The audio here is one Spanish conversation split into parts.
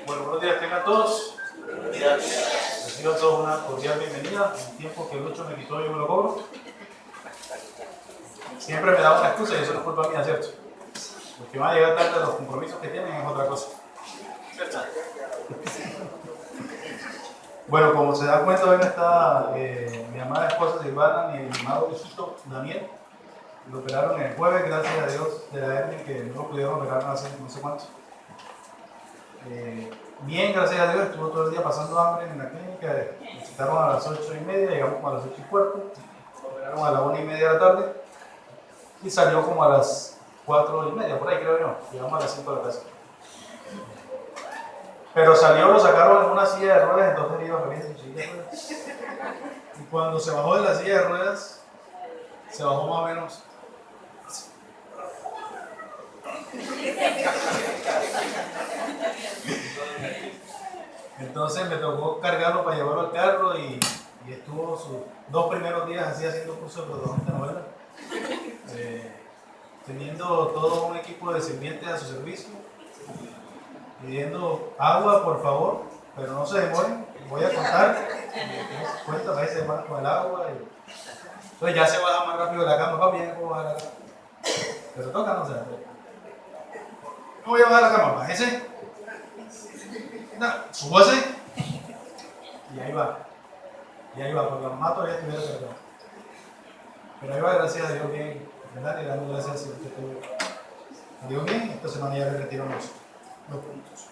Bueno, buenos días tengan todos. Buenos días. Reciban todos una cordial bienvenida. El tiempo que Lucho me quitó yo me lo cobro. Siempre me da una excusa y eso no es culpa mía, ¿cierto? Los que van a llegar tarde a los compromisos que tienen es otra cosa. ¿Cierto? Bueno, como se dan cuenta, hoy no está mi amada esposa Silvana ni mi amado hijito Daniel. Lo operaron el jueves, gracias a Dios, de la hernia, que no lo pudieron operar hace no sé cuánto. Bien, gracias a Dios, estuvo todo el día pasando hambre en la clínica. Me citaron a las 8:30, llegamos como a las 8:15, lo operaron a las 1:30 de la tarde y salió como a las 4:30, por ahí creo yo. Llegamos a las 5 de la casa. Pero salió, lo sacaron en una silla de ruedas, entonces iba feliz en su silla de ruedas. Y cuando se bajó de la silla de ruedas, se bajó más o menos. Entonces me tocó cargarlo para llevarlo al carro y estuvo sus 2 primeros días así haciendo curso de protagonista novela, teniendo todo un equipo de sirvientes a su servicio, pidiendo agua por favor, pero no se demoren, voy a contar, cuenta, a veces se van con el agua, entonces ya se baja más rápido de la cama, papi, ya no puedo bajar la cama, pero toca, no sé, no voy a bajar la cama, bájese, súbase, y ahí va, porque la mamá todavía estuviera cargada, pero ahí va, gracias a Dios bien, ¿verdad? Y dando gracias a Dios bien, esta semana ya le retiro los puntos.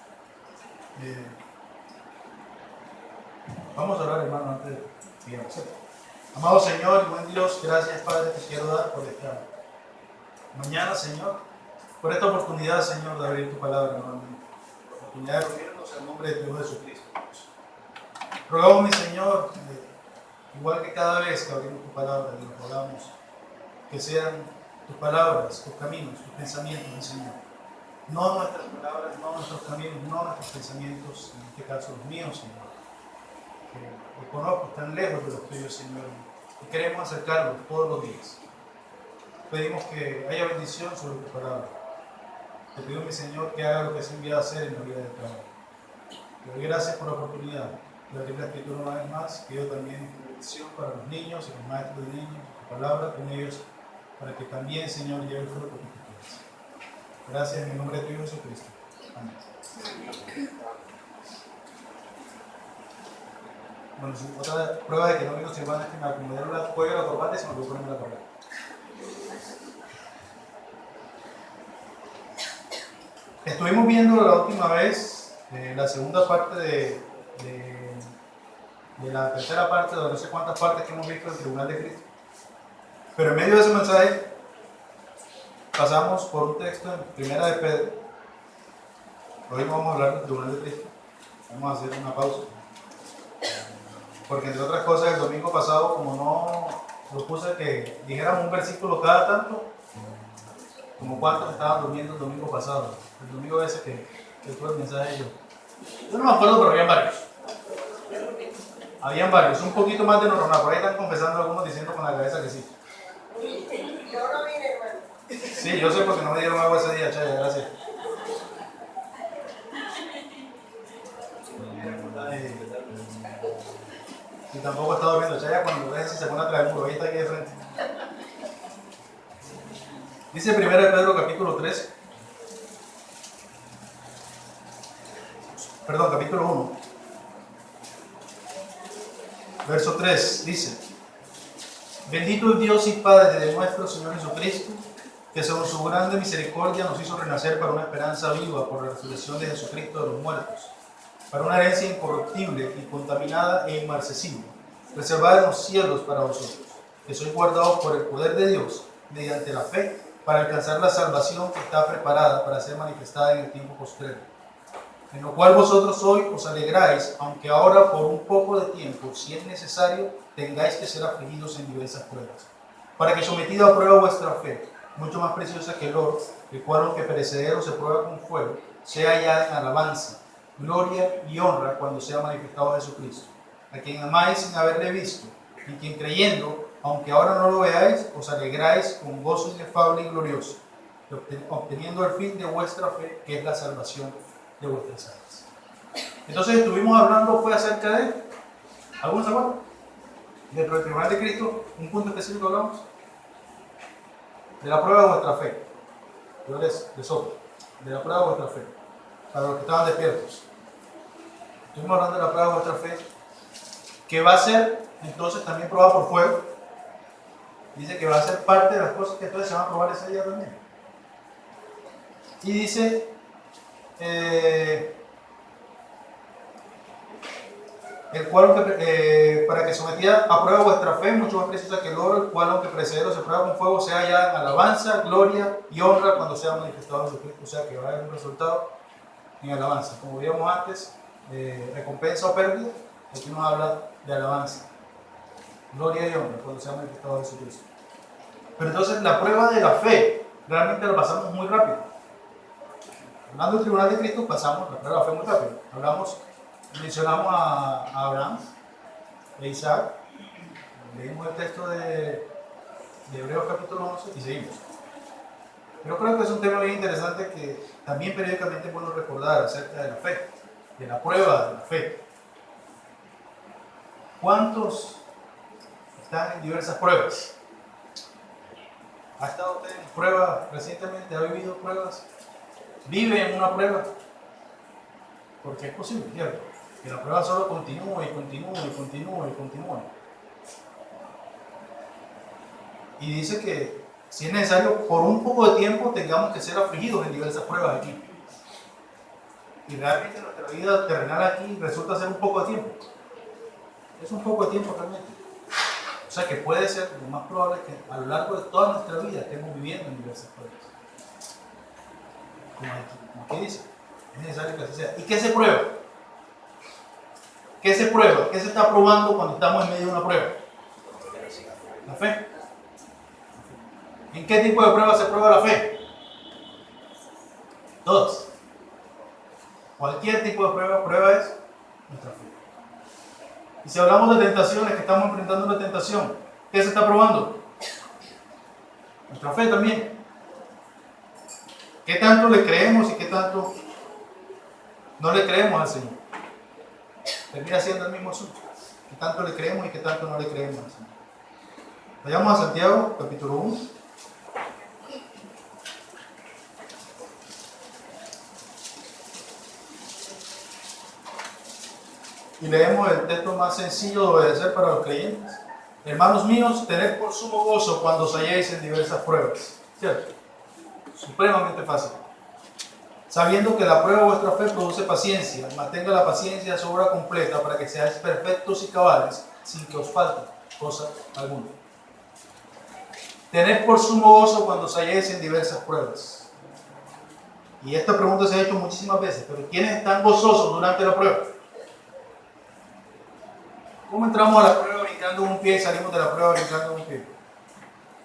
Vamos a orar, hermano, antes de sigamos. Amado Señor, buen Dios, gracias Padre, te quiero dar por esta mañana, Señor, por esta oportunidad, Señor, de abrir tu palabra, hermano, la oportunidad de reunirnos en nombre de tu Hijo Jesucristo. Rogamos, mi Señor, igual que cada vez que abrimos tu palabra y nos rogamos, que sean tus palabras, tus caminos, tus pensamientos, mi Señor. No nuestras palabras, no nuestros caminos, no nuestros pensamientos, en este caso los míos, Señor. Que conozco tan lejos de los tuyos, Señor, y queremos acercarlos todos los días. Pedimos que haya bendición sobre tu palabra. Te pido, mi Señor, que haga lo que se envía a hacer en la vida del trabajo. Te doy gracias por la oportunidad de abrir la Escritura una vez más. Pido también bendición para los niños y los maestros de niños, tu palabra con ellos, para que también, Señor, lleve el fruto que tú quieres. Gracias en el nombre de tu Hijo Jesucristo. Amén. Bueno, otra prueba de que no vino Silvana es que me acomodaron la cuello de la corbata y se me olvidó ponerme la corbata. Estuvimos viendo la última vez la segunda parte de la tercera parte, de no sé cuántas partes que hemos visto del Tribunal de Cristo. Pero en medio de ese mensaje pasamos por un texto en Primera de Pedro. Hoy no vamos a hablar del Tribunal de Cristo. Vamos a hacer una pausa. Porque entre otras cosas, el domingo pasado, como no propuse que dijéramos un versículo cada tanto, como cuántos estaban durmiendo el domingo pasado. El domingo ese que tuve el mensaje yo no me acuerdo, pero habían varios. Habían varios, un poquito más de lo normal. Por ahí están confesando algunos diciendo con la cabeza que sí. Yo no vine, hermano. Sí, yo sé porque no me dieron agua ese día, Chaya, gracias. Y tampoco está durmiendo, Chaya, cuando ves si se pone a traer muro, ahí está aquí de frente. Dice 1 Pedro capítulo 3, perdón, capítulo 1, verso 3, dice: Bendito el Dios y Padre de nuestro Señor Jesucristo, que según su grande misericordia nos hizo renacer para una esperanza viva por la resurrección de Jesucristo de los muertos, para una herencia incorruptible, incontaminada e inmarcesible, reservada en los cielos para vosotros, que sois guardados por el poder de Dios, mediante la fe, para alcanzar la salvación que está preparada para ser manifestada en el tiempo postrero, en lo cual vosotros hoy os alegráis, aunque ahora por un poco de tiempo, si es necesario, tengáis que ser afligidos en diversas pruebas, para que sometida a prueba vuestra fe, mucho más preciosa que el oro, el cual aunque perecedero se prueba con fuego, sea hallada en alabanza, gloria y honra cuando sea manifestado Jesucristo, a quien amáis sin haberle visto, y quien creyendo, aunque ahora no lo veáis, os alegráis con gozo inefable y glorioso, obteniendo el fin de vuestra fe, que es la salvación de vuestras almas. Entonces estuvimos hablando fue acerca de, ¿algunos se acuerdan? Dentro del tribunal de Cristo, un punto específico hablamos de la prueba de vuestra fe. Yo les soplo, de la prueba de vuestra fe, para los que estaban despiertos. Estuvimos hablando de la prueba de vuestra fe, que va a ser entonces también probada por fuego. Dice que va a ser parte de las cosas que entonces se van a probar ese día también. Y dice, el cual, para que sometida a prueba vuestra fe, mucho más preciosa que el oro, el cual, aunque perecedero se prueba con fuego, sea ya alabanza, gloria y honra cuando sea manifestado Jesucristo. O sea que va a haber un resultado en alabanza. Como veíamos antes, recompensa o pérdida, aquí nos habla de alabanza, gloria y honra cuando sea manifestado Jesucristo. Pero entonces la prueba de la fe, realmente la pasamos muy rápido. Hablando del tribunal de Cristo, pasamos la prueba de la fe muy rápido. Mencionamos a Abraham, a Isaac, leímos el texto de Hebreos capítulo 11 y seguimos. Pero creo que es un tema bien interesante que también periódicamente es bueno recordar acerca de la fe, de la prueba de la fe. ¿Cuántos están en diversas pruebas? ¿Ha estado usted en pruebas recientemente? ¿Ha vivido pruebas? ¿Vive en una prueba? Porque es posible, ¿cierto? Que la prueba solo continúe y continúe y continúe y continúe. Y dice que si es necesario, por un poco de tiempo tengamos que ser afligidos en diversas pruebas aquí. Y realmente nuestra vida terrenal aquí resulta ser un poco de tiempo. Es un poco de tiempo realmente. O sea que puede ser, lo más probable es que a lo largo de toda nuestra vida estemos viviendo en diversas pruebas. Como aquí dice, es necesario que así sea. ¿Y qué se prueba? ¿Qué se prueba? ¿Qué se está probando cuando estamos en medio de una prueba? La fe. ¿En qué tipo de prueba se prueba la fe? Todas. Cualquier tipo de prueba es nuestra fe. Y si hablamos de tentaciones, que estamos enfrentando una tentación, ¿qué se está probando? Nuestra fe también. ¿Qué tanto le creemos y qué tanto no le creemos al Señor? Termina siendo el mismo asunto. ¿Qué tanto le creemos y qué tanto no le creemos al Señor? Vayamos a Santiago, capítulo 1. Y leemos el texto más sencillo de obedecer para los creyentes. Hermanos míos, tened por sumo gozo cuando os halléis en diversas pruebas. ¿Cierto? Supremamente fácil. Sabiendo que la prueba de vuestra fe produce paciencia, mantenga la paciencia su obra completa para que seáis perfectos y cabales, sin que os falte cosa alguna. Tened por sumo gozo cuando os halléis en diversas pruebas. Y esta pregunta se ha hecho muchísimas veces, pero ¿quiénes están gozosos durante la prueba? ¿Cómo entramos a la prueba brincando un pie y salimos de la prueba brincando un pie?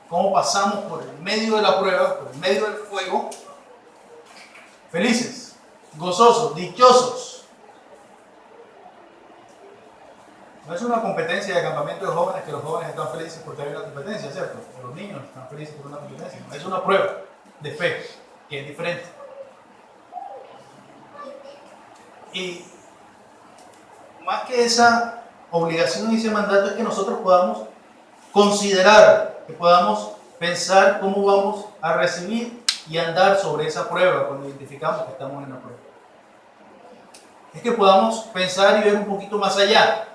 ¿Cómo pasamos por el medio de la prueba, por el medio del fuego? Felices, gozosos, dichosos. No es una competencia de campamento de jóvenes que los jóvenes están felices porque hay una competencia, ¿cierto? O los niños están felices por una competencia. No, es una prueba de fe que es diferente. Y más que esa obligación y ese mandato es que nosotros podamos considerar, que podamos pensar cómo vamos a recibir y andar sobre esa prueba cuando identificamos que estamos en la prueba. Es que podamos pensar y ver un poquito más allá.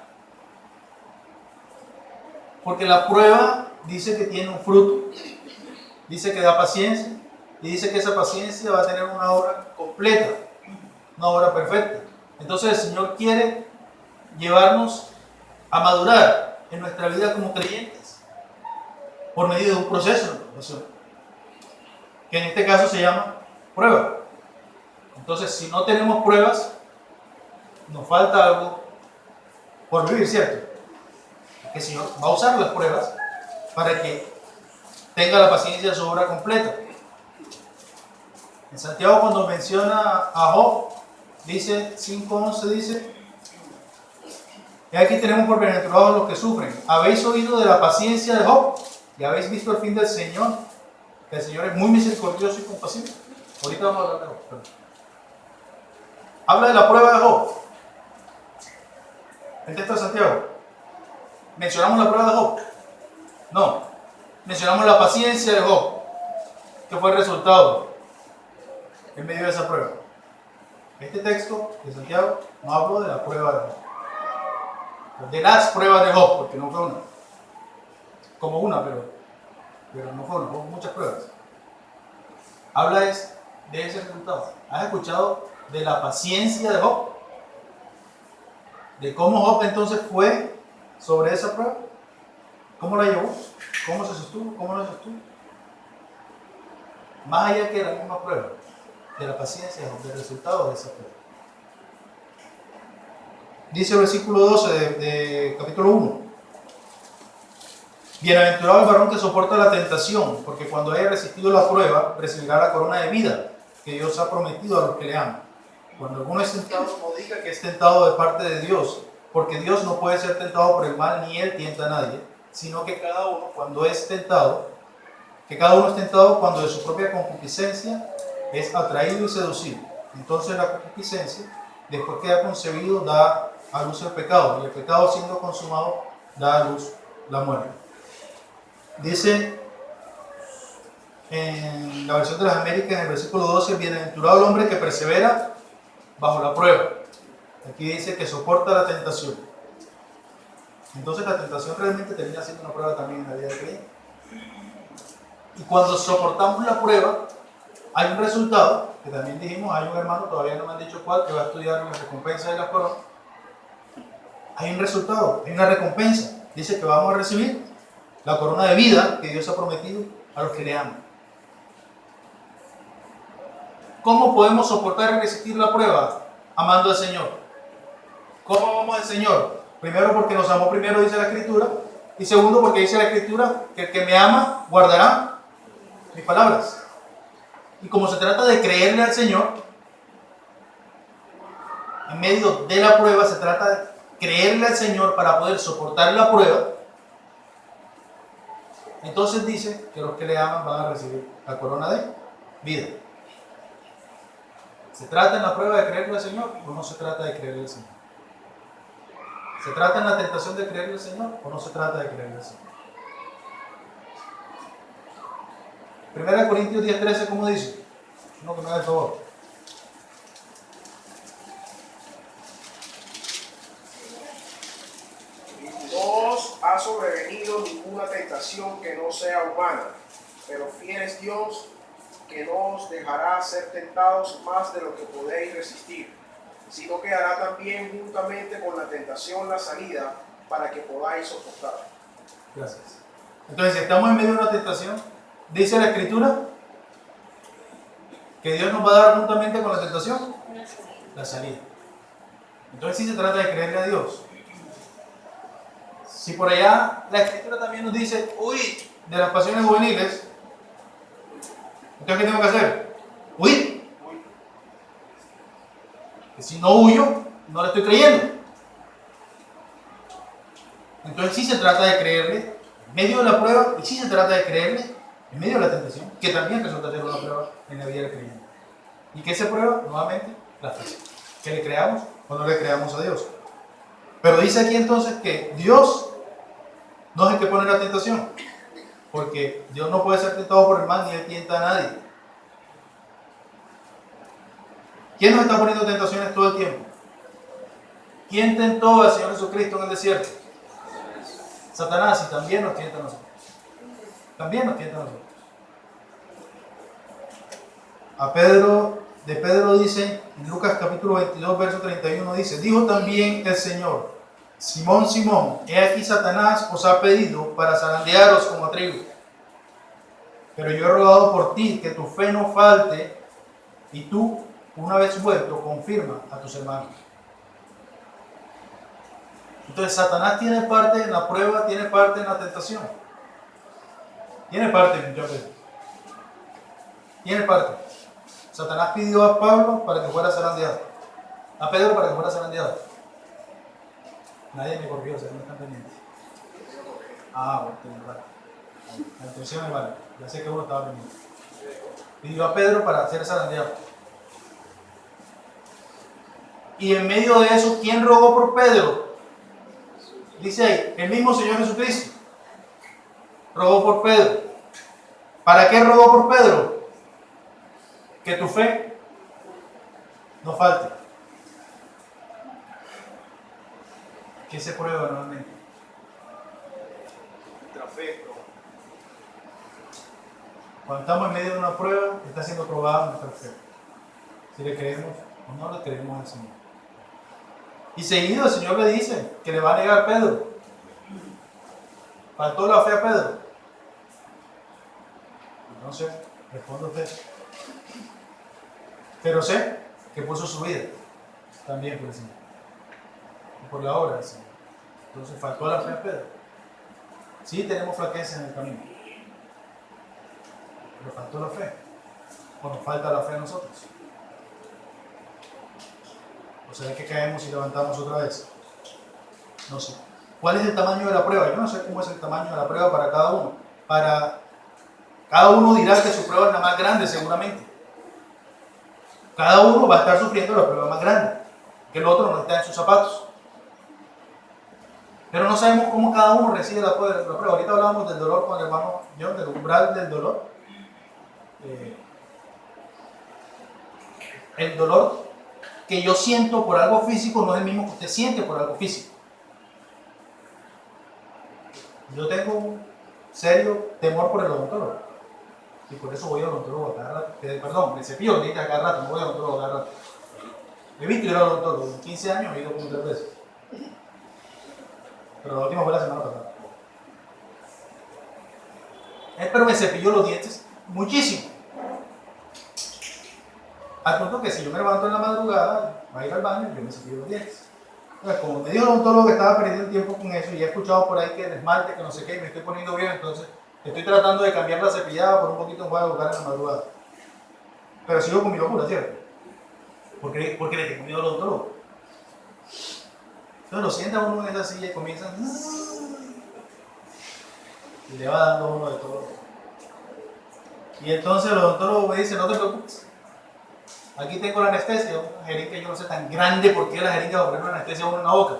Porque la prueba dice que tiene un fruto, dice que da paciencia y dice que esa paciencia va a tener una obra completa, una obra perfecta. Entonces el Señor quiere llevarnos a madurar en nuestra vida como creyentes por medio de un proceso de maduración, que en este caso se llama prueba. Entonces, si no tenemos pruebas, nos falta algo por vivir, ¿cierto? Que el Señor va a usar las pruebas para que tenga la paciencia de su obra completa. En Santiago, cuando menciona a Job, dice 5:11, dice: y aquí tenemos por bienaventurados los que sufren. ¿Habéis oído de la paciencia de Job? ¿Y habéis visto el fin del Señor? Que el Señor es muy misericordioso y compasivo. Ahorita vamos a hablar de Job. Habla de la prueba de Job. el texto de Santiago? ¿Mencionamos la prueba de Job? No. Mencionamos la paciencia de Job. ¿Qué fue el resultado en medio de esa prueba? Este texto de Santiago no habló de la prueba de Job. De las pruebas de Job, porque no fue una. Como una, pero no fue una, hubo muchas pruebas. Habla de ese resultado. ¿Has escuchado de la paciencia de Job? De cómo Job entonces fue sobre esa prueba. ¿Cómo la llevó? ¿Cómo se sostuvo? ¿Cómo no se sostuvo? Más allá que la misma prueba, de la paciencia de Job, del resultado de esa prueba. Dice el versículo 12 de capítulo 1. Bienaventurado el varón que soporta la tentación, porque cuando haya resistido la prueba, recibirá la corona de vida que Dios ha prometido a los que le aman. Cuando alguno es tentado, no diga que es tentado de parte de Dios, porque Dios no puede ser tentado por el mal, ni Él tienta a nadie, sino que cada uno es tentado cuando de su propia concupiscencia es atraído y seducido. Entonces la concupiscencia, después que ha concebido, da a luz el pecado, y el pecado, siendo consumado, da a luz la muerte. Dice en la versión de las Américas, en el versículo 12, bienaventurado el hombre que persevera bajo la prueba. Aquí dice que soporta la tentación. Entonces la tentación realmente termina siendo una prueba también en la vida del creyente. Y cuando soportamos la prueba, hay un resultado, que también dijimos, hay un hermano, todavía no me han dicho cuál, que va a estudiar la recompensa de la corona. Hay un resultado, hay una recompensa. Dice que vamos a recibir la corona de vida que Dios ha prometido a los que le aman. ¿Cómo podemos soportar y resistir la prueba? Amando al Señor. ¿Cómo amamos al Señor? Primero, porque nos amó primero, dice la Escritura. Y segundo, porque dice la Escritura que el que me ama guardará mis palabras. Y como se trata de creerle al Señor, en medio de la prueba se trata de creerle al Señor para poder soportar la prueba. Entonces dice que los que le aman van a recibir la corona de vida. ¿Se trata en la prueba de creerle al Señor o no se trata de creerle al Señor? ¿Se trata en la tentación de creerle al Señor o no se trata de creerle al Señor? 1 Corintios 10:13, ¿cómo dice? No, que me haga el favor. No os ha sobrevenido ninguna tentación que no sea humana, pero fiel es Dios, que no os dejará ser tentados más de lo que podéis resistir, sino que hará también juntamente con la tentación la salida para que podáis soportar. Gracias. Entonces, si estamos en medio de una tentación, dice la Escritura que Dios nos va a dar juntamente con la tentación la salida. Entonces, sí se trata de creerle a Dios. Si por allá la Escritura también nos dice, huid de las pasiones juveniles, entonces, ¿qué tengo que hacer? Huir. Que si no huyo, no le estoy creyendo. Entonces, sí se trata de creerle en medio de la prueba, y sí se trata de creerle en medio de la tentación, que también resulta ser una prueba en la vida del creyente. ¿Y qué se prueba? Nuevamente, la fe. Que le creamos o no le creamos a Dios. Pero dice aquí entonces que Dios no es el que pone la tentación, porque Dios no puede ser tentado por el mal ni Él tienta a nadie. ¿Quién nos está poniendo tentaciones todo el tiempo? ¿Quién tentó al Señor Jesucristo en el desierto? Satanás, y también nos tienta a nosotros. También nos tienta a nosotros. De Pedro dice, en Lucas capítulo 22, verso 31, dice, dijo también el Señor, Simón, Simón, he aquí Satanás os ha pedido para zarandearos como a trigo. Pero yo he rogado por ti que tu fe no falte, y tú, una vez vuelto, confirma a tus hermanos. Entonces, Satanás tiene parte en la prueba, tiene parte en la tentación. Tiene parte, muchas veces. Tiene parte. Satanás pidió a Pablo para que fuera zarandeado. A Pedro para que fuera zarandeado. Nadie me corrigió, o sea, no están pendientes. Bueno, vale. La intención es vale. Ya sé que uno estaba pendiente. Pidió a Pedro para ser zarandeado. Y en medio de eso, ¿quién rogó por Pedro? Dice ahí, el mismo Señor Jesucristo rogó por Pedro. ¿Para qué rogó por Pedro? Que tu fe no falte. ¿Qué se prueba normalmente? Nuestra fe, ¿no? Cuando estamos en medio de una prueba, está siendo probada nuestra fe. Si le creemos o no le creemos al Señor. Y seguido el Señor le dice que le va a negar a Pedro. ¿Faltó la fe a Pedro? No sé, responde usted. Pero sé que puso su vida también por el Señor. Y por la obra del Señor. Entonces, ¿faltó la fe a Pedro? Sí, tenemos flaquezas en el camino. Pero faltó la fe. O nos falta la fe a nosotros. ¿O será que caemos y levantamos otra vez? No sé. ¿Cuál es el tamaño de la prueba? Yo no sé cómo es el tamaño de la prueba para cada uno. Cada uno dirá que su prueba es la más grande, seguramente. Cada uno va a estar sufriendo la prueba más grande, que el otro no está en sus zapatos. Pero no sabemos cómo cada uno recibe la prueba. Ahorita hablábamos del dolor con el hermano John, del umbral del dolor. El dolor que yo siento por algo físico no es el mismo que usted siente por algo físico. Yo tengo un serio temor por el odontólogo. Y por eso voy al odontólogo a cada rato. Perdón, me cepillo los dientes a cada rato, no voy al odontólogo a cada rato. He visto ir al odontólogo, en 15 años he ido como 3 veces. Pero la última fue la semana pasada. Pero me cepillo los dientes muchísimo. Al punto que si yo me levanto en la madrugada, va a ir al baño, yo me cepillo los dientes. Entonces, como me dijo el odontólogo que estaba perdiendo tiempo con eso y he escuchado por ahí que el esmalte, que no sé qué, y me estoy poniendo bien, entonces estoy tratando de cambiar la cepillada por un poquito en juego de buscar en la madrugada. Pero sigo con mi locura, ¿cierto? Porque le tengo miedo al odontólogo. Entonces lo sienta uno en esa silla y comienza y le va dando uno de todo. Y entonces el odontólogo me dice, no te preocupes. Aquí tengo la anestesia, una jeringa, yo no sé tan grande por qué la jeringa va a poner una anestesia a uno en la boca.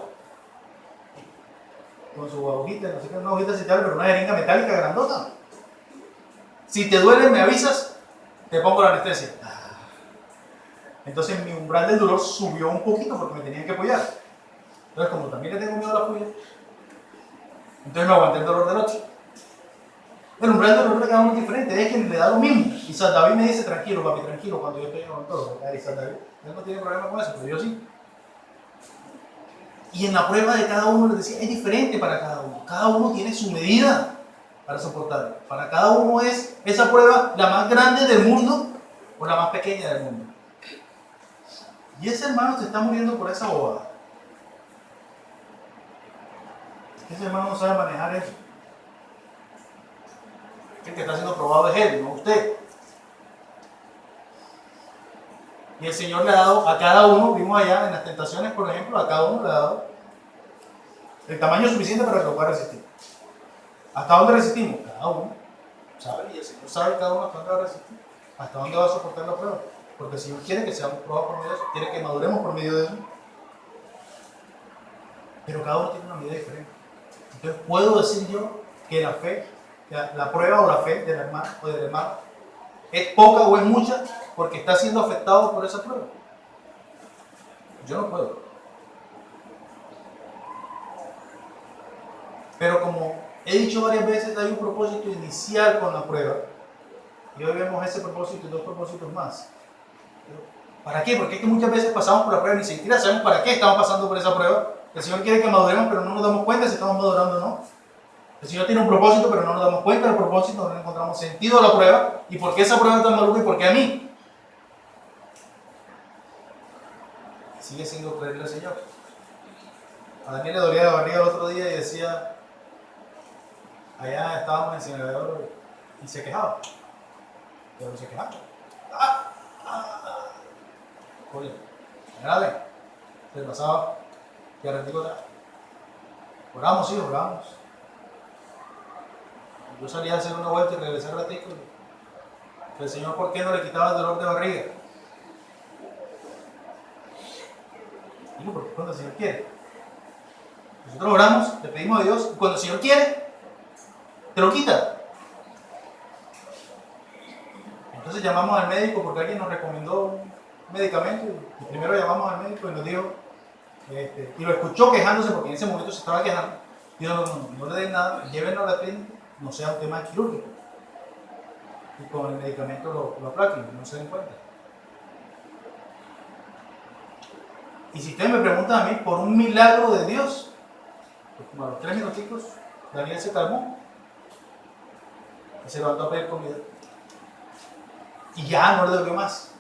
Con su agujita, no sé qué, una agujita cital, pero una jeringa metálica grandota. Si te duele, me avisas, te pongo la anestesia. Entonces mi umbral del dolor subió un poquito porque me tenían que apoyar. Entonces, como también le tengo miedo a la puya, entonces me aguanté el dolor del otro. El umbral del dolor de cada uno es diferente, es que le da lo mismo. Y San David me dice, tranquilo, papi, tranquilo, cuando yo estoy en el odontólogo. Y San David, él no tiene problema con eso, pero yo sí. Y en la prueba de cada uno, les decía, es diferente para cada uno. Cada uno tiene su medida para soportarlo. Para cada uno es esa prueba la más grande del mundo o la más pequeña del mundo. Y ese hermano se está muriendo por esa bobada. Ese hermano no sabe manejar eso. El que está siendo probado es él, no usted. Y el Señor le ha dado a cada uno, vimos allá en las tentaciones, por ejemplo, a cada uno le ha dado el tamaño suficiente para que lo pueda resistir. ¿Hasta dónde resistimos? Cada uno sabe, y el Señor sabe cada uno hasta dónde va a resistir, hasta dónde va a soportar la prueba. Porque el Señor quiere que seamos probados por medio de eso, quiere que maduremos por medio de eso. Pero cada uno tiene una medida diferente. Entonces, puedo decir yo que la fe, la prueba o la fe del hermano o del hermano es poca o es mucha porque está siendo afectado por esa prueba. Yo no puedo. Pero como he dicho varias veces, hay un propósito inicial con la prueba. Y hoy vemos ese propósito y 2 propósitos más. ¿Para qué? Porque es que muchas veces pasamos por la prueba y ni siquiera sabemos para qué estamos pasando por esa prueba. El Señor quiere que maduremos, pero no nos damos cuenta si estamos madurando o no. El Señor tiene un propósito, pero no nos damos cuenta del propósito, no encontramos sentido a la prueba. ¿Y por qué esa prueba es tan maluca y por qué a mí? Sigue siendo creerle al Señor. A Daniel le dolía la barriga el otro día y decía, allá estábamos en Cinegador y se quejaba. Pero se quejaba. Oye, grave. Se pasaba y al ratico oramos, sí, oramos. Yo salía a hacer una vuelta y regresé al ratico. El Señor, ¿por qué no le quitaba el dolor de barriga? Digo, porque cuando el Señor quiere. Nosotros oramos, le pedimos a Dios, y cuando el Señor quiere, te lo quita. Entonces llamamos al médico porque alguien nos recomendó un medicamento y primero llamamos al médico y nos dijo, y lo escuchó quejándose porque en ese momento se estaba quejando. Dijo, no le den nada, llévenlo a la clínica, no sea un tema quirúrgico. Y con el medicamento lo aplaquen, no se den cuenta. Y si ustedes me preguntan a mí por un milagro de Dios, pues como a los 3 minuticos, Daniel se calmó y se levantó a pedir comida. Y ya no le dolió más.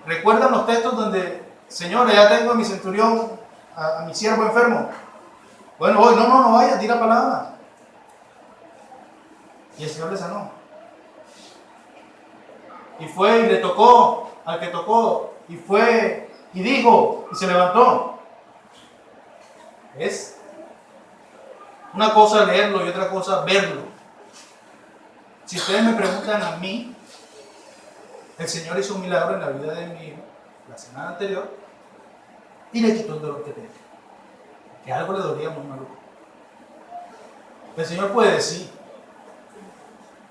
¿Recuerdan los textos donde, Señor, ya tengo a mi centurión, a mi siervo enfermo? Bueno, hoy no vaya, di la palabra. Y el Señor le sanó. Y fue y le tocó al que tocó. Y fue y dijo y se levantó. Es una cosa leerlo y otra cosa verlo. Si ustedes me preguntan a mí, el Señor hizo un milagro en la vida de mi hijo la semana anterior y le quitó el dolor que tenía. Que algo le dolía muy malo. El Señor puede decir.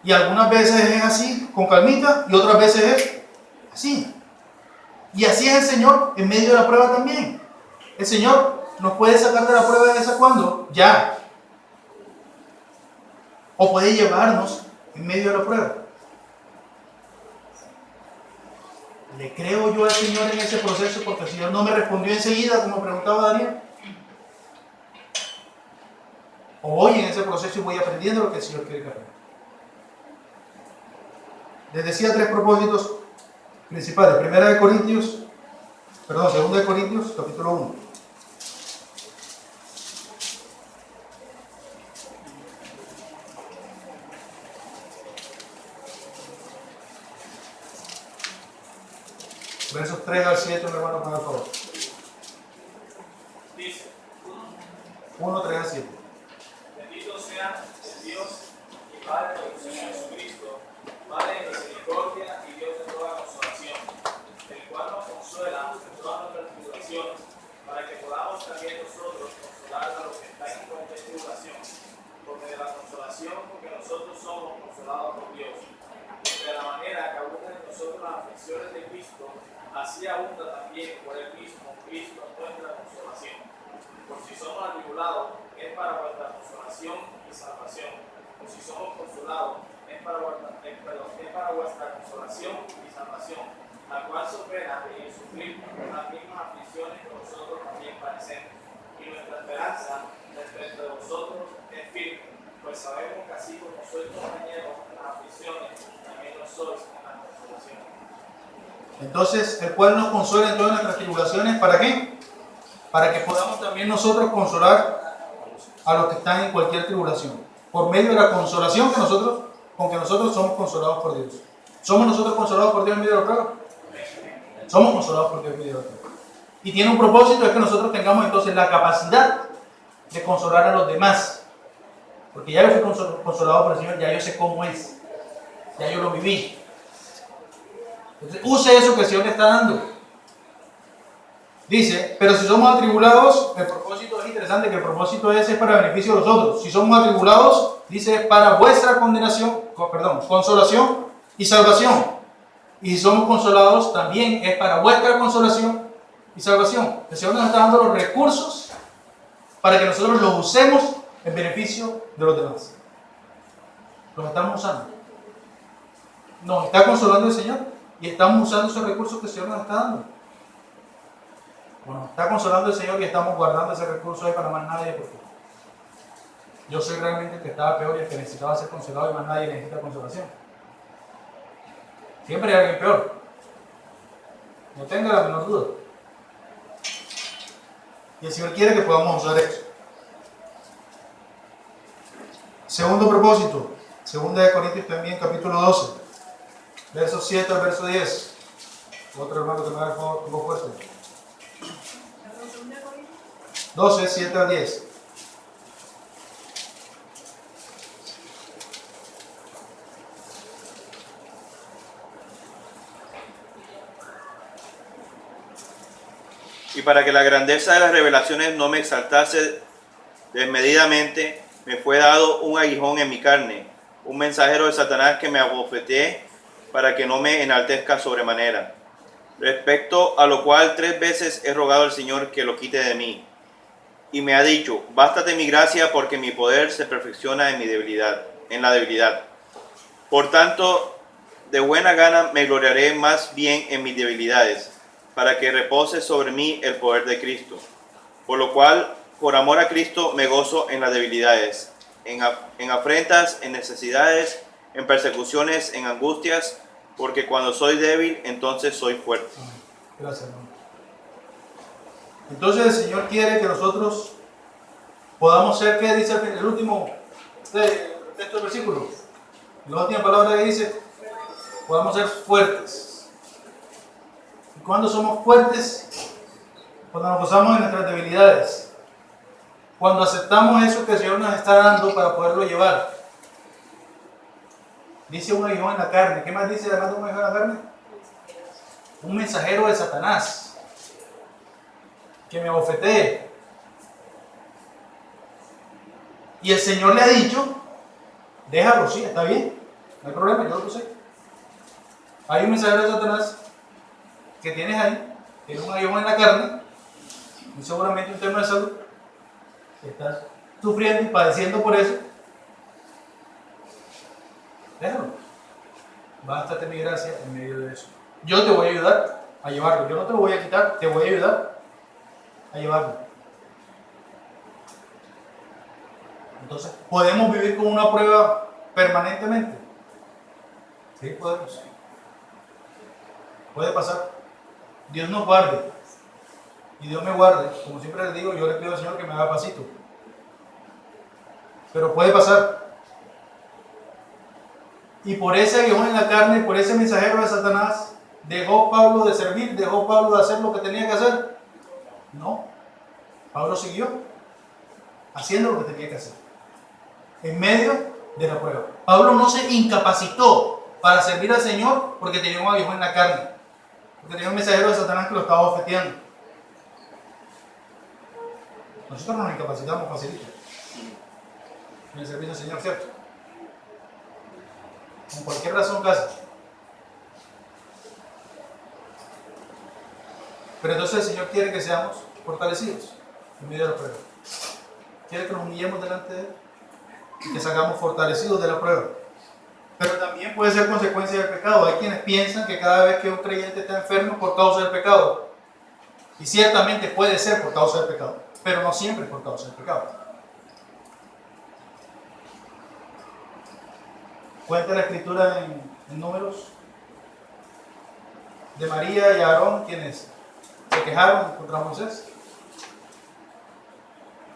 Y algunas veces es así, con calmita, y otras veces es así. Y así es el Señor en medio de la prueba también. El Señor nos puede sacar de la prueba de esa cuando ya. O puede llevarnos en medio de la prueba. ¿Le creo yo al Señor en ese proceso porque el Señor no me respondió enseguida como preguntaba Daniel? ¿O voy en ese proceso y voy aprendiendo lo que el Señor quiere que aprenda? Les decía 3 propósitos principales. 2 Corintios, capítulo 1. Versos 3 al 7, mi hermano, por favor. Dice, 1, 3 al 7. bendito sea el Dios y Padre de nuestro Señor Jesucristo, Padre de misericordia y Dios de toda consolación, el cual nos consuela en todas nuestras tribulaciones, para que podamos también nosotros consolar a los que están en cualquier tribulación, porque de la consolación con que nosotros somos consolados por Dios. De la manera que abundan en nosotros las aflicciones de Cristo, así abunda también por el mismo Cristo nuestra consolación. Por si somos atribulados, es para vuestra consolación y salvación. Por si somos consolados, es para vuestra consolación y salvación, la cual se opera en sufrir las mismas aflicciones que nosotros también padecemos. Y nuestra esperanza respecto de vosotros es firme, pues sabemos que así como sois compañeros en las aflicciones, también lo sois en las consolaciones. Entonces, el cual nos consuela en todas nuestras tribulaciones, ¿para qué? Para que podamos también nosotros consolar a los que están en cualquier tribulación, por medio de la consolación con que nosotros somos consolados por Dios. ¿Somos nosotros consolados por Dios en medio de la prueba? Somos consolados por Dios en medio de la prueba. Y tiene un propósito, es que nosotros tengamos entonces la capacidad de consolar a los demás. Porque ya yo fui consolado por el Señor, ya yo sé cómo es, ya yo lo viví. Entonces, use eso que el Señor le está dando. Dice, pero si somos atribulados, el propósito es interesante, que el propósito es para beneficio de los otros. Si somos atribulados, dice, para vuestra consolación y salvación. Y si somos consolados, también es para vuestra consolación y salvación. El Señor nos está dando los recursos para que nosotros los usemos en beneficio de los demás. Los estamos usando. Nos está consolando el Señor y estamos usando esos recursos que el Señor nos está dando. Bueno, está consolando el Señor y estamos guardando ese recurso ahí para más nadie, porque yo soy realmente el que estaba peor y el que necesitaba ser consolado y más nadie necesita consolación. Siempre hay alguien peor. No tenga la menor duda. Y el Señor quiere que podamos usar eso. Segundo propósito, 2 Corintios también, capítulo 12, versos 7 al verso 10. Otro hermano que me haga el favor fuerte. 12, 7 al 10. Y para que la grandeza de las revelaciones no me exaltase desmedidamente, me fue dado un aguijón en mi carne, un mensajero de Satanás que me abofetee para que no me enaltezca sobremanera. Respecto a lo cual 3 veces he rogado al Señor que lo quite de mí. Y me ha dicho, bástate mi gracia porque mi poder se perfecciona en la debilidad. Por tanto, de buena gana me gloriaré más bien en mis debilidades, para que repose sobre mí el poder de Cristo. Por lo cual, por amor a Cristo, me gozo en las debilidades, en afrentas, en necesidades, en persecuciones, en angustias, porque cuando soy débil, entonces soy fuerte. Gracias, hermano. Entonces el Señor quiere que nosotros podamos ser, ¿qué dice el último texto del versículo? La última palabra que dice, podamos ser fuertes. ¿Y cuándo somos fuertes? Cuando nos gozamos en nuestras debilidades. Cuando aceptamos eso que el Señor nos está dando para poderlo llevar. Dice un aguijón en la carne. ¿Qué más dice además de un aguijón en la carne? Un mensajero de Satanás que me abofetee. Y el Señor le ha dicho, déjalo, sí, está bien, no hay problema, yo lo sé. Hay un mensajero de Satanás que tienes ahí, tiene un aguijón en la carne, y seguramente un tema de salud, estás sufriendo y padeciendo por eso. Déjalo. Bástate mi gracia en medio de eso. Yo te voy a ayudar a llevarlo. Yo no te lo voy a quitar, te voy a ayudar a llevarlo. Entonces, ¿podemos vivir con una prueba permanentemente? Sí, podemos. Puede pasar. Dios nos guarde. Y Dios me guarde. Como siempre les digo, yo le pido al Señor que me haga pasito. Pero puede pasar. Y por ese aguijón en la carne, por ese mensajero de Satanás, ¿dejó Pablo de servir? ¿Dejó Pablo de hacer lo que tenía que hacer? No. Pablo siguió haciendo lo que tenía que hacer. En medio de la prueba. Pablo no se incapacitó para servir al Señor porque tenía un aguijón en la carne. Porque tenía un mensajero de Satanás que lo estaba ofendiendo. Nosotros nos incapacitamos facilito en el servicio del Señor, ¿cierto? Con cualquier razón casi. Pero entonces el Señor quiere que seamos fortalecidos en medio de la prueba. Quiere que nos humillemos delante de Él y que salgamos fortalecidos de la prueba. Pero también puede ser consecuencia del pecado. Hay quienes piensan que cada vez que un creyente está enfermo por causa del pecado. Y ciertamente puede ser por causa del pecado, pero no siempre por causa del pecado. Cuenta la escritura en Números de María y Aarón, quienes se quejaron contra Moisés.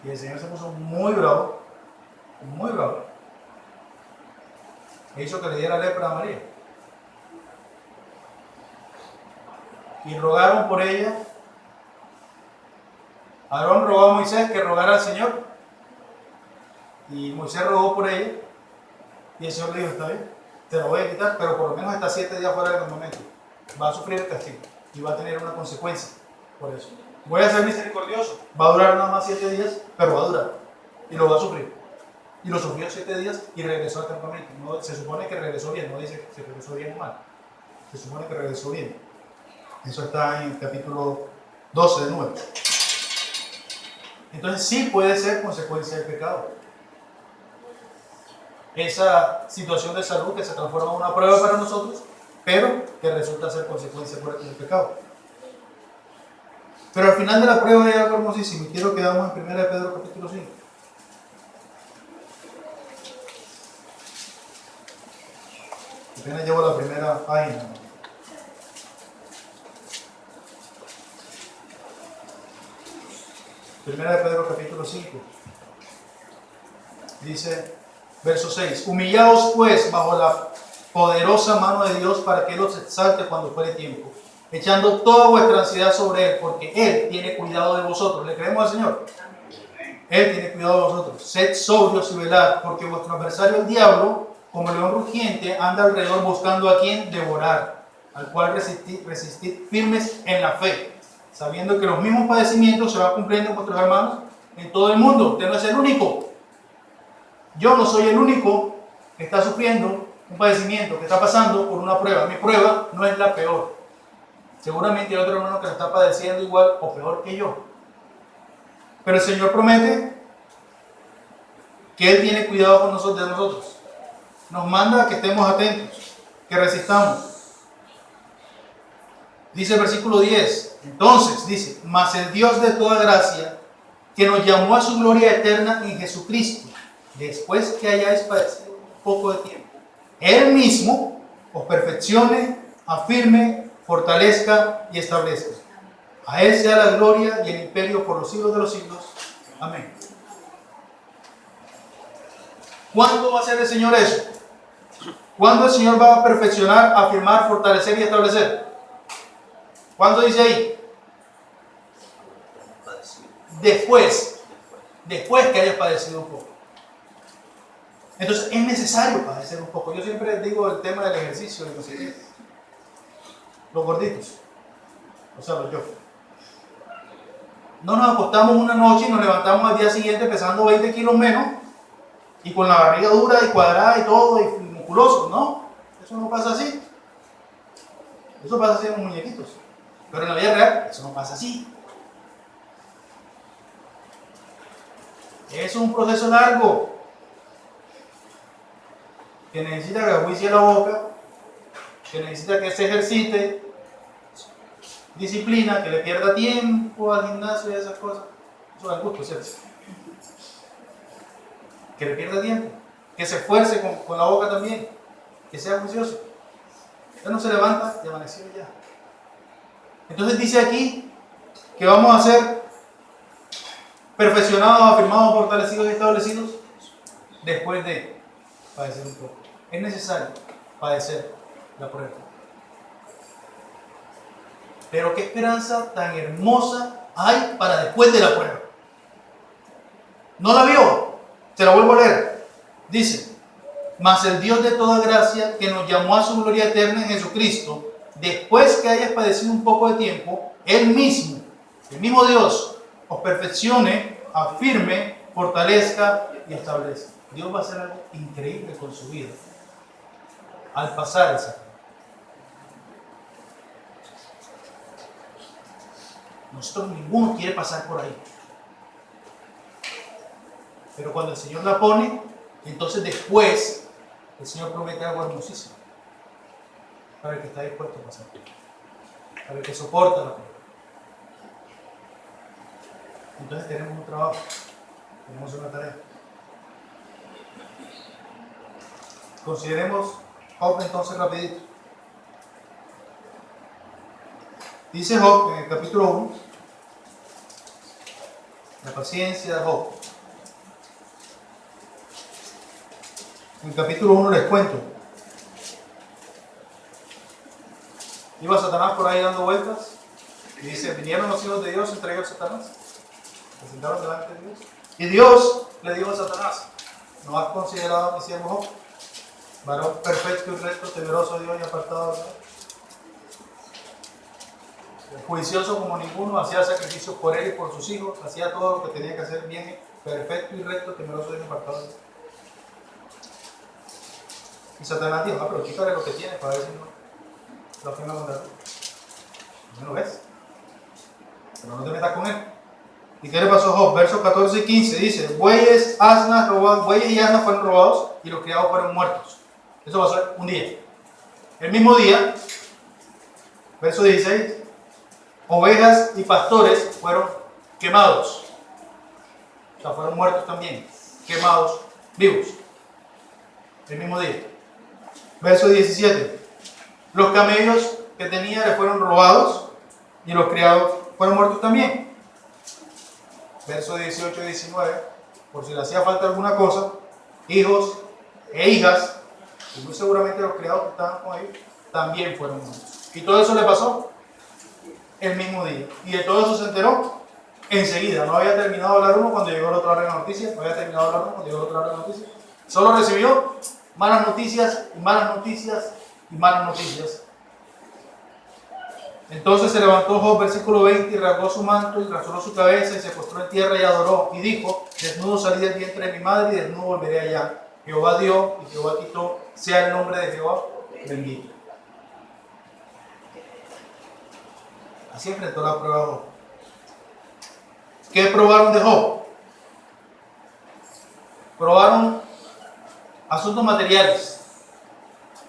Y el Señor se puso muy bravo, muy bravo. E hizo que le diera lepra a María. Y rogaron por ella. Aarón rogó a Moisés que rogara al Señor. Y Moisés rogó por ella. Y el Señor le dijo, está bien, te lo voy a quitar, pero por lo menos está 7 días fuera del campamento. Va a sufrir el castigo y va a tener una consecuencia por eso. Voy a ser misericordioso. Va a durar nada más 7 días, pero va a durar. Y lo va a sufrir. Y lo sufrió 7 días y regresó al campamento. No, se supone que regresó bien, no dice que se regresó bien o mal. Se supone que regresó bien. Eso está en el capítulo 12 de Números. Entonces sí puede ser consecuencia del pecado. Esa situación de salud que se transforma en una prueba para nosotros, pero que resulta ser consecuencia del pecado. Pero al final de la prueba hay algo hermosísimo, y quiero que veamos en 1 Pedro capítulo 5. Apenas llevo la primera página. 1 Pedro capítulo 5. Dice, verso 6. Humillaos pues bajo la poderosa mano de Dios para que Él os exalte cuando fuere tiempo, echando toda vuestra ansiedad sobre Él, porque Él tiene cuidado de vosotros. ¿Le creemos al Señor? Él tiene cuidado de vosotros. Sed sobrios y velad, porque vuestro adversario el diablo, como león rugiente, anda alrededor buscando a quien devorar, al cual resistid firmes en la fe, sabiendo que los mismos padecimientos se van cumpliendo en vuestros hermanos en todo el mundo. Usted no es el único. Yo no soy el único que está sufriendo un padecimiento, que está pasando por una prueba. Mi prueba no es la peor. Seguramente hay otro hermano que la está padeciendo igual o peor que yo. Pero el Señor promete que Él tiene cuidado con nosotros, de nosotros. Nos manda a que estemos atentos, que resistamos. Dice el versículo 10. Entonces, dice, mas el Dios de toda gracia, que nos llamó a su gloria eterna en Jesucristo, después que hayáis padecido un poco de tiempo, Él mismo os perfeccione, afirme, fortalezca y establezca. A Él sea la gloria y el imperio por los siglos de los siglos. Amén. ¿Cuándo va a hacer el Señor eso? ¿Cuándo el Señor va a perfeccionar, afirmar, fortalecer y establecer? ¿Cuándo dice ahí? Después que hayas padecido un poco. Entonces es necesario padecer un poco. Yo siempre digo el tema del ejercicio, de no sé qué. Los gorditos, o sea, los yo. No nos acostamos una noche y nos levantamos al día siguiente pesando 20 kilos menos y con la barriga dura y cuadrada y todo y musculoso. No, eso no pasa así. Eso pasa así en los muñequitos. Pero en la vida real, eso no pasa así. Es un proceso largo que necesita que ajuicie la boca, que necesita que se ejercite, disciplina, que le pierda tiempo al gimnasio y esas cosas. Eso da gusto, ¿cierto? Que le pierda tiempo, que se esfuerce con la boca también, que sea juicioso. Usted no se levanta y amaneció ya. Entonces dice aquí que vamos a ser perfeccionados, afirmados, fortalecidos y establecidos después de padecer un poco. Es necesario padecer la prueba. Pero qué esperanza tan hermosa hay para después de la prueba. ¿No la vio? Se la vuelvo a leer. Dice, mas el Dios de toda gracia, que nos llamó a su gloria eterna en Jesucristo, después que hayas padecido un poco de tiempo, Él mismo, el mismo Dios, os perfeccione, afirme, fortalezca y establezca. Dios va a hacer algo increíble con su vida al pasar esa prueba. Nosotros ninguno quiere pasar por ahí. Pero cuando el Señor la pone, entonces después el Señor promete algo hermosísimo para el que está dispuesto a pasar, para el que soporta la prueba. Entonces tenemos un trabajo, tenemos una tarea. Consideremos Job entonces rapidito. Dice Job en el capítulo 1, la paciencia de Job. En el capítulo 1 les cuento. Iba Satanás por ahí dando vueltas y dice, vinieron los hijos de Dios, entre ellos Satanás. Se sentaron delante de Dios. Y Dios le dijo a Satanás, ¿no has considerado a mi siervo Job? Varón perfecto y recto, temeroso de Dios y apartado de Dios. Juicioso como ninguno, hacía sacrificios por él y por sus hijos, hacía todo lo que tenía que hacer bien, perfecto y recto, temeroso de Dios y apartado de Dios. Y Satanás dijo, pero quítale lo que tiene para ver si no lo ofenda contra ti. ¿No lo ves? Pero no te metas con él. ¿Y qué le pasó a Job? Versos 14 y 15 dice, bueyes y asnas fueron robados y los criados fueron muertos. Eso pasó un día. El mismo día, verso 16, ovejas y pastores fueron quemados. O sea, fueron muertos también, quemados vivos. El mismo día. Verso 17, los camellos que tenía le fueron robados y los criados fueron muertos también. Verso 18 y 19, por si le hacía falta alguna cosa, hijos e hijas, y muy seguramente los criados que estaban con ellos, también fueron muertos. Y todo eso le pasó el mismo día. Y de todo eso se enteró enseguida. No había terminado de hablar uno cuando llegó el otro a dar la noticia. No había terminado de hablar uno cuando llegó el otro a dar la noticia. Solo recibió malas noticias y malas noticias y malas noticias. Entonces se levantó Job, versículo 20, y rasgó su manto y rasuró su cabeza y se postró en tierra y adoró. Y dijo: desnudo salí del vientre de mi madre y desnudo volveré allá. Jehová dio y Jehová quitó, sea el nombre de Jehová bendito. Así enfrentó la prueba de Job. ¿Qué probaron de Job? Probaron asuntos materiales.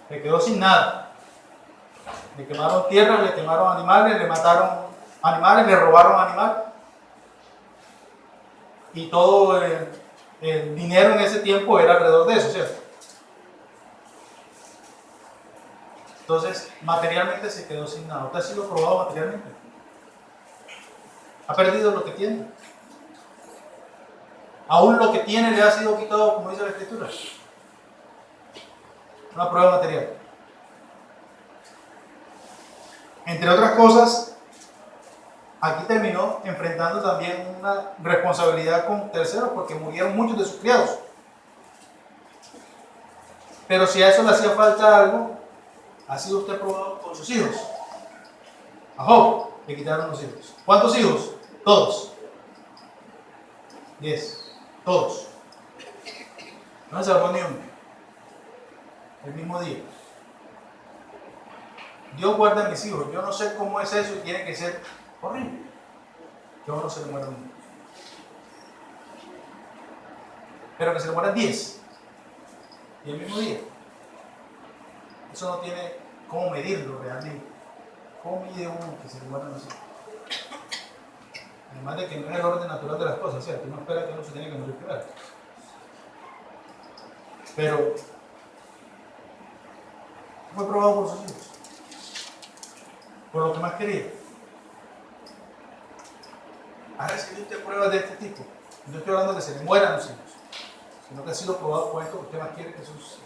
Le quedó sin nada. Le quemaron tierra, le quemaron animales, le mataron animales, le robaron animales. Y todo el dinero en ese tiempo era alrededor de eso, ¿cierto? Entonces, materialmente se quedó sin nada. ¿Usted ha sido probado materialmente? ¿Ha perdido lo que tiene? ¿Aún lo que tiene le ha sido quitado, como dice la Escritura? Una prueba material. Entre otras cosas, aquí terminó enfrentando también una responsabilidad con terceros porque murieron muchos de sus criados. Pero si a eso le hacía falta algo, ¿ha sido usted probado con sus hijos? A Job le quitaron los hijos. ¿Cuántos hijos? Todos. 10. Todos. No se salvó ni uno. El mismo día. Dios guarda a mis hijos. Yo no sé cómo es eso y tiene que ser horrible. Yo no se le muera uno. Pero que se le mueran 10. Y el mismo día. Eso no tiene cómo medirlo realmente. ¿Cómo mide uno que se le mueran los hijos? Además de que no es el orden natural de las cosas, ¿cierto? Uno espera que uno se tiene que morir primero. Pero fue probado por sus hijos. Por lo que más quería. ¿Ha recibido usted pruebas de este tipo? No estoy hablando de que se le mueran los hijos, sino que ha sido probado por esto que usted más quiere que sus hijos.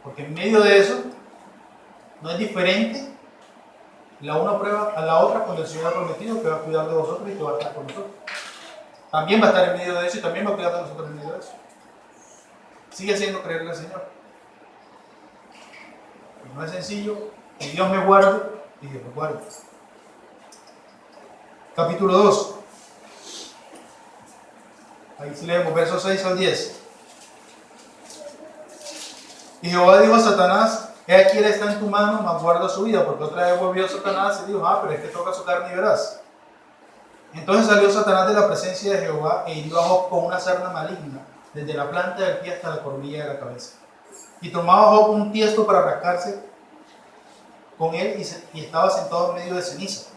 Porque en medio de eso no es diferente la una prueba a la otra cuando el Señor ha prometido que va a cuidar de vosotros y que va a estar con nosotros. También va a estar en medio de eso y también va a cuidar de nosotros en medio de eso. Sigue haciendo creerle al Señor. Y no es sencillo que Dios me guarde y Dios me guarde. Capítulo 2. Ahí sí leemos versos 6 al 10. Y Jehová dijo a Satanás: he aquí él está en tu mano, mas guarda su vida. Porque otra vez volvió Satanás y dijo: pero es que toca su carne y verás. Entonces salió Satanás de la presencia de Jehová e hirió a Job con una sarna maligna, desde la planta del pie hasta la coronilla de la cabeza. Y tomaba Job un tiesto para rascarse con él y estaba sentado en medio de ceniza.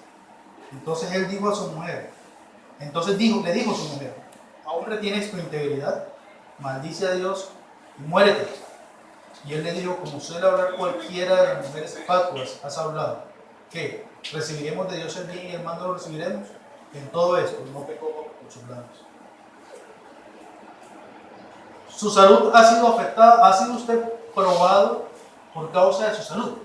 Entonces él dijo a su mujer, le dijo a su mujer: ¿aún retienes tu integridad? Maldice a Dios y muérete. Y él le dijo: como suele hablar cualquiera de las mujeres fatuas, has hablado. ¿Qué? ¿Recibiremos de Dios el bien y el mal no lo recibiremos? En todo esto no pecó por sus labios. Su salud ha sido afectada, ha sido usted probado por causa de su salud.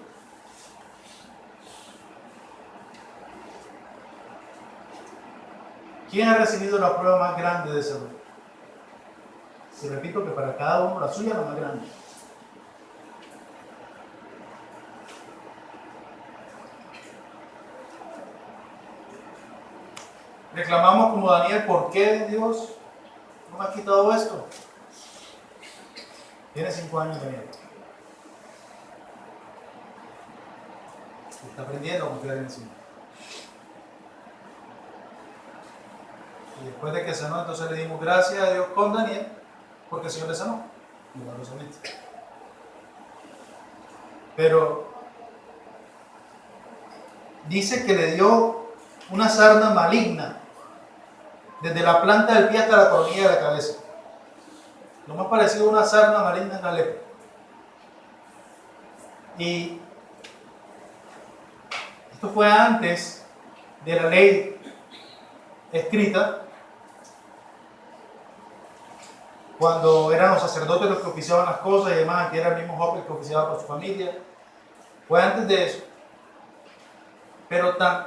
¿Quién ha recibido la prueba más grande de salud? Y repito que para cada uno la suya es la más grande. Reclamamos como Daniel: ¿por qué Dios no me ha quitado esto? Tiene 5 años Daniel. Está aprendiendo a confiar en el Señor. Y después de que sanó, entonces le dimos gracias a Dios con Daniel, porque el Señor le sanó. Milagrosamente. Pero dice que le dio una sarna maligna, desde la planta del pie hasta la coronilla de la cabeza. Lo más parecido a una sarna maligna es la lepra. Y esto fue antes de la ley escrita, cuando eran los sacerdotes los que oficiaban las cosas y demás, aquí era el mismo Job el que oficiaba por su familia. Fue antes de eso. Pero tan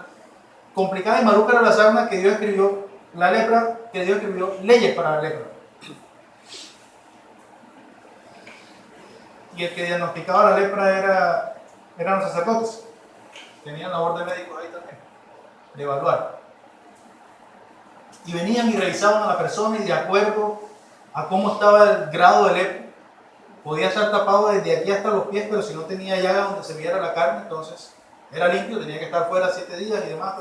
complicada y maluca era la sarna que Dios escribió, la lepra, que Dios escribió leyes para la lepra. Y el que diagnosticaba la lepra eran los sacerdotes. tenían labor de médicos ahí también, de evaluar. Y venían y revisaban a la persona y de acuerdo a cómo estaba el grado de lepra, podía estar tapado desde aquí hasta los pies, pero si no tenía llaga donde se viera la carne, entonces era limpio, tenía que estar fuera 7 días y demás,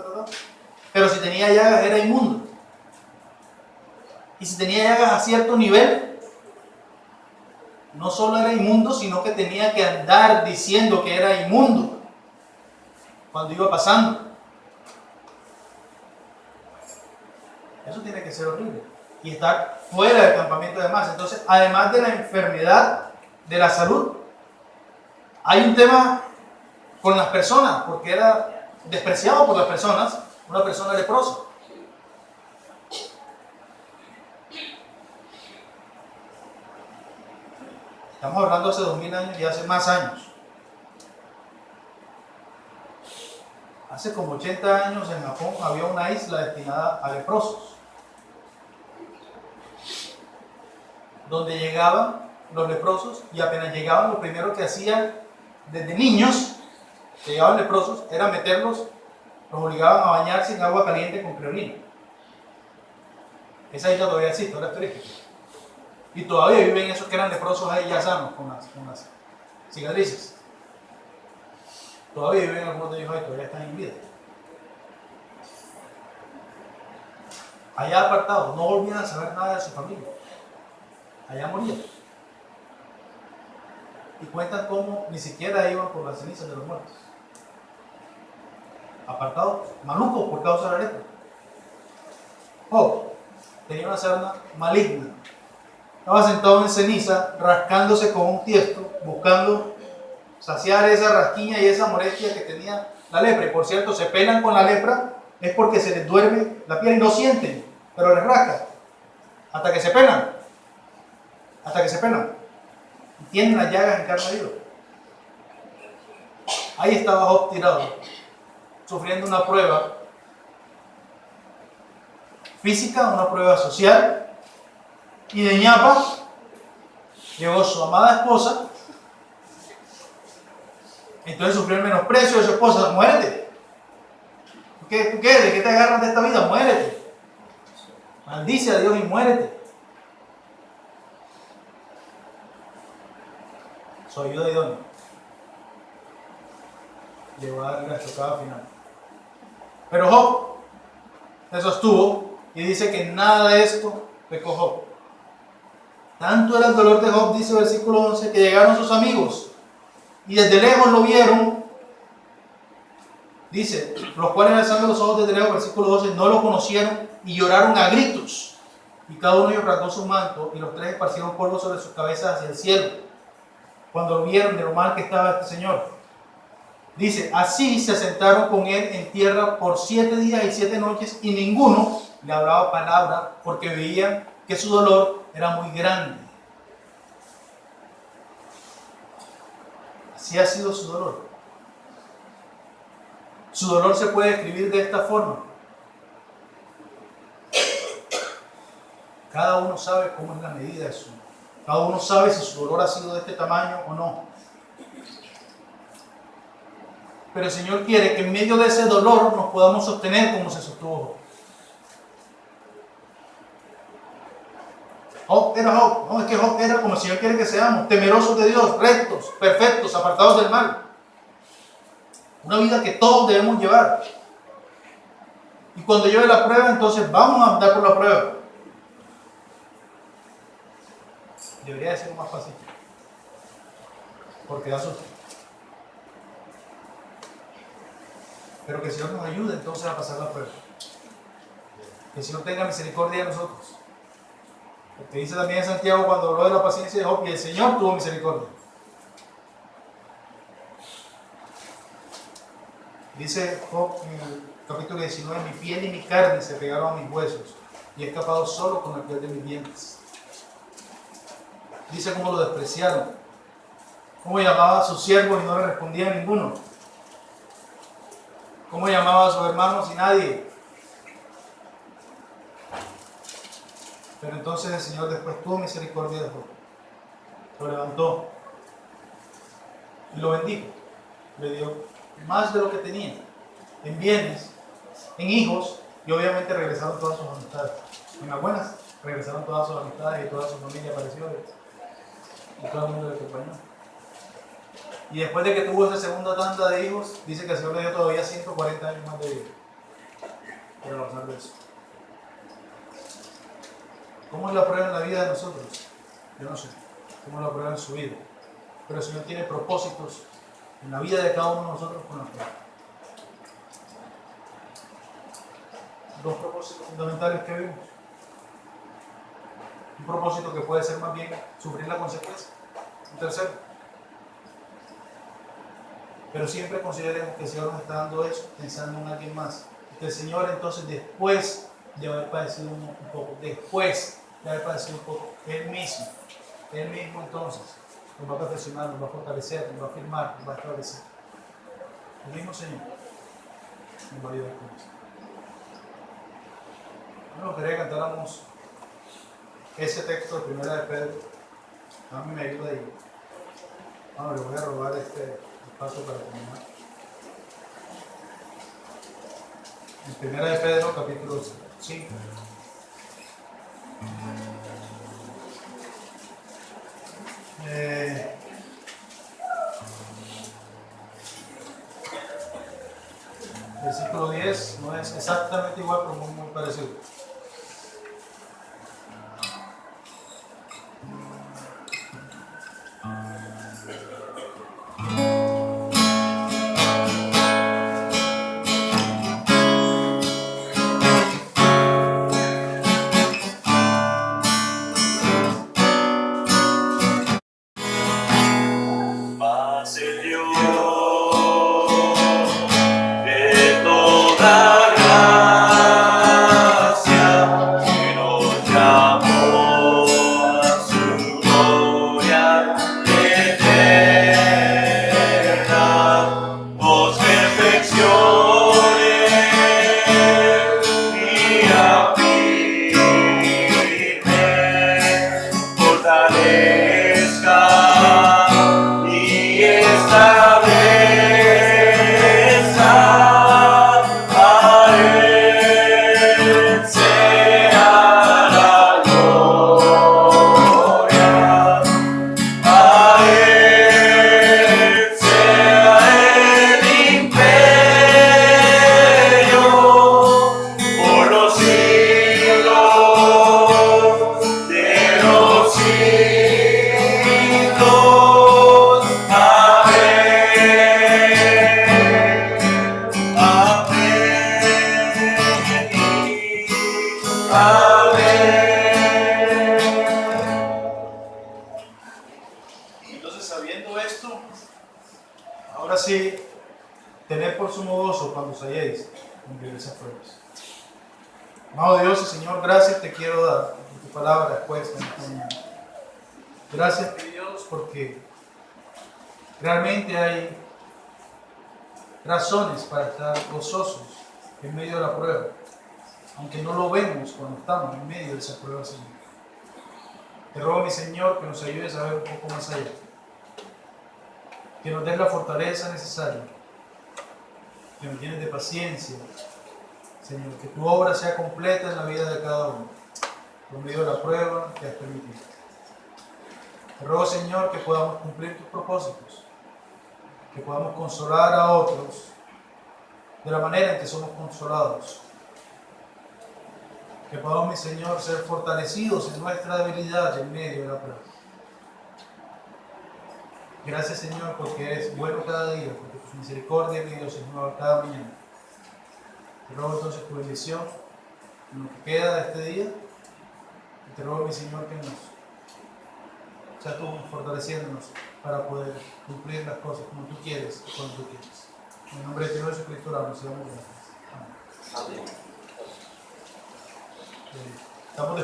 pero si tenía llagas era inmundo. Y si tenía llagas a cierto nivel, no solo era inmundo, sino que tenía que andar diciendo que era inmundo cuando iba pasando. Eso tiene que ser horrible. Y estar fuera del campamento además. Entonces, además de la enfermedad, de la salud, hay un tema con las personas, porque era despreciado por las personas, una persona leprosa. Estamos hablando hace 2000 años y hace más años. Hace como 80 años en Japón había una isla destinada a leprosos, donde llegaban los leprosos y apenas llegaban, lo primero que hacían desde niños, que llegaban leprosos, era meterlos, los obligaban a bañarse en agua caliente con creolina. Esa isla todavía existe, ahora es turística. Y todavía viven esos que eran leprosos ahí ya sanos, con las cicatrices. Todavía viven algunos de ellos ahí, todavía están en vida. Allá apartados, no volvían a saber nada de su familia. Allá morían. Y cuentan cómo ni siquiera iban por las cenizas de los muertos. Apartados, malucos por causa de la lepra. Job tenía una sarna maligna. Estaba sentado en ceniza, rascándose con un tiesto, buscando saciar esa rasquiña y esa molestia que tenía la lepra. Y por cierto, se pelan con la lepra, es porque se les duerme la piel y no sienten, pero les rasca. Hasta que se pelan. Hasta que se pelan. Y tienen las llagas en carne viva. Ahí estaba Job tirado, sufriendo una prueba física, una prueba social. Y de ñapa llegó su amada esposa. Entonces sufrió el menosprecio de su esposa. Muérete. ¿Tú qué? ¿De qué te agarras de esta vida? Muérete. Maldice a Dios y muérete. Su ayuda idónea llegó a dar la estocada final. Pero Job se sostuvo y dice que nada de esto pecó Job. Tanto era el dolor de Job, dice el versículo 11, que llegaron sus amigos y desde lejos lo vieron. Dice, los cuales alzando los ojos desde lejos, versículo 12, no lo conocieron y lloraron a gritos. Y cada uno de ellos rasgó su manto y los tres esparcieron polvo sobre sus cabezas hacia el cielo, cuando lo vieron de lo mal que estaba este señor. Dice, así se sentaron con él en tierra por 7 días y 7 noches y ninguno le hablaba palabra porque veían que su dolor era muy grande. Así ha sido su dolor. Su dolor se puede describir de esta forma. Cada uno sabe cómo es la medida de su dolor. Cada uno sabe si su dolor ha sido de este tamaño o no. Pero el Señor quiere que en medio de ese dolor nos podamos sostener como se sostuvo Job. Era Job. No, es que Job era como el Señor quiere que seamos, temerosos de Dios, rectos, perfectos, apartados del mal. Una vida que todos debemos llevar. Y cuando lleve la prueba, entonces vamos a andar por la prueba. Debería de ser más fácil, porque da susto. Pero que el Señor nos ayude entonces a pasar la prueba. Que el Señor tenga misericordia de nosotros. Porque dice también en Santiago cuando habló de la paciencia de Job, y el Señor tuvo misericordia. Dice Job en el capítulo 19, mi piel y mi carne se pegaron a mis huesos y he escapado solo con la piel de mis dientes. Dice cómo lo despreciaron, cómo llamaba a sus siervos y no le respondía a ninguno, cómo llamaba a sus hermanos y nadie. Pero entonces el Señor después tuvo misericordia de Job, lo levantó y lo bendijo, le dio más de lo que tenían, en bienes, en hijos, y obviamente regresaron todas sus amistades. En las buenas, regresaron todas sus amistades y toda su familia apareció y todo el mundo le acompañó. Y después de que tuvo esa segunda tanda de hijos, dice que el Señor le dio todavía 140 años más de vida. Para avanzar de eso. ¿Cómo es la prueba en la vida de nosotros? Yo no sé. ¿Cómo es la prueba en su vida? Pero el Señor tiene propósitos en la vida de cada uno de nosotros con la prueba. Dos propósitos fundamentales que vimos. Un propósito que puede ser más bien sufrir la consecuencia. Un tercero. Pero siempre consideremos que el Señor nos está dando eso pensando en alguien más. Que el Señor entonces después de haber padecido un poco, Él mismo entonces nos va a perfeccionar, nos va a fortalecer, nos va a firmar, nos va a establecer. El mismo Señor nos va a ayudar con eso. Me gustaría que cantáramos ese texto de 1 de Pedro. A mí me ayuda ahí. Vamos, le voy a robar este espacio para terminar. En 1 de Pedro, capítulo 5. Versículo 10 no es exactamente igual, pero muy parecido. Mas el Dios de toda gracia, que nos llamó a su gloria eterna, os perfeccione y afirme, fortalezca y establezca. A Él sea la gloria, a Él sea el imperio por los siglos de los siglos. Entonces, sabiendo esto, ahora sí, tened por sumo gozo cuando os halléis en diversas pruebas. Amado Dios y Señor, gracias te quiero dar por tu palabra expuesta en esta mañana. Gracias, mi Dios, porque realmente hay razones para estar gozosos en medio de la prueba, aunque no lo vemos cuando estamos en medio de esa prueba, Señor. Te ruego, mi Señor, que nos ayudes a ver un poco más allá, que nos des la fortaleza necesaria, que nos llenes de paciencia, Señor, que tu obra sea completa en la vida de cada uno, por medio de la prueba que has permitido. Te ruego, Señor, que podamos cumplir tus propósitos, que podamos consolar a otros de la manera en que somos consolados, que podamos, mi Señor, ser fortalecidos en nuestra debilidad en medio de la prueba. Gracias, Señor, porque eres bueno cada día, porque tu misericordia, mi Dios, es nueva cada mañana. Te ruego entonces tu bendición en lo que queda de este día, y te ruego, mi Señor, que nos seas tú fortaleciéndonos para poder cumplir las cosas como tú quieres y cuando tú quieres. En el nombre de Dios Jesucristo, oramos y damos gracias. Amén. Estamos